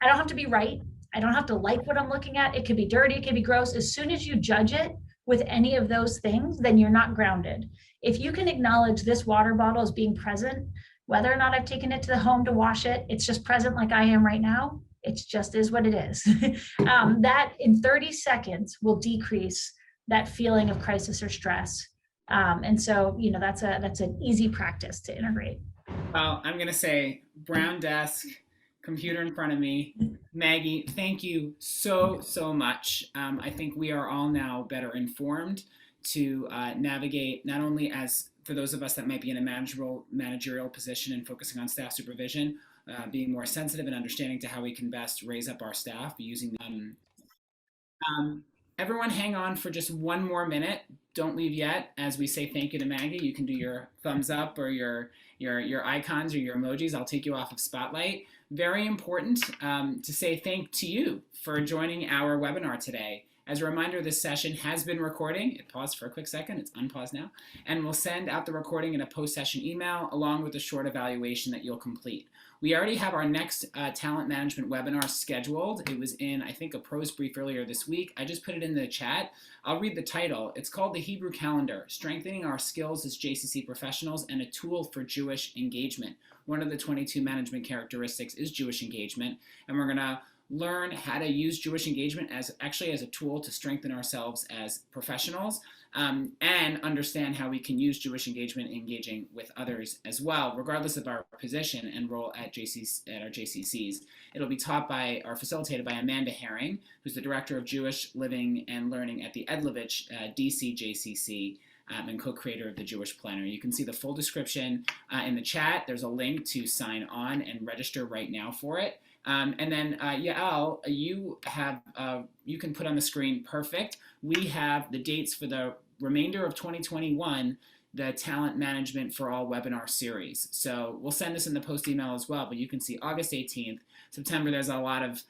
I don't have to be right. I don't have to like what I'm looking at. It could be dirty, it could be gross. As soon as you judge it with any of those things, then you're not grounded. If you can acknowledge this water bottle as being present, whether or not I've taken it to the home to wash it, it's just present like I am right now. It just is what it is. That in 30 seconds will decrease that feeling of crisis or stress. And so, that's an easy practice to integrate. Well, I'm going to say brown desk, computer in front of me. Maggie, thank you so much. I think we are all now better informed to navigate, not only as for those of us that might be in a managerial position and focusing on staff supervision, being more sensitive and understanding to how we can best raise up our staff using them. Everyone hang on for just one more minute. Don't leave yet. As we say thank you to Maggie, you can do your thumbs up or your icons or your emojis. I'll take you off of Spotlight. Very important to say thank to you for joining our webinar today. As a reminder, this session has been recording. It paused for a quick second. It's unpaused now. And we'll send out the recording in a post-session email along with a short evaluation that you'll complete. We already have our next talent management webinar scheduled. It was in, I think, a pros brief earlier this week. I just put it in the chat. I'll read the title. It's called The Hebrew Calendar, Strengthening Our Skills as JCC Professionals and a Tool for Jewish Engagement. One of the 22 management characteristics is Jewish engagement. And we're going to learn how to use Jewish engagement as actually as a tool to strengthen ourselves as professionals, and understand how we can use Jewish engagement engaging with others as well, regardless of our position and role at our JCCs. It'll be taught by or facilitated by Amanda Herring, who's the Director of Jewish Living and Learning at the Edlovich DC JCC, and co-creator of the Jewish Planner. You can see the full description in the chat. There's a link to sign on and register right now for it. And then Yael, you can put on the screen, perfect. We have the dates for the remainder of 2021, the Talent Management for All webinar series. So we'll send this in the post email as well, but you can see August 18th, September, there's a lot of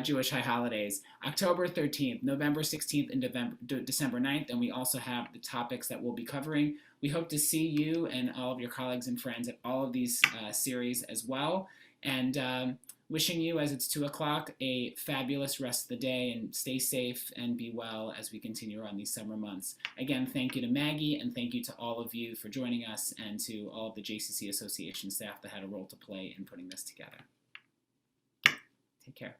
Jewish high holidays, October 13th, November 16th, and December 9th, and we also have the topics that we'll be covering. We hope to see you and all of your colleagues and friends at all of these series as well. And wishing you, as it's 2 o'clock, a fabulous rest of the day, and stay safe and be well as we continue on these summer months. Again, thank you to Maggie, and thank you to all of you for joining us, and to all of the JCC Association staff that had a role to play in putting this together. Take care.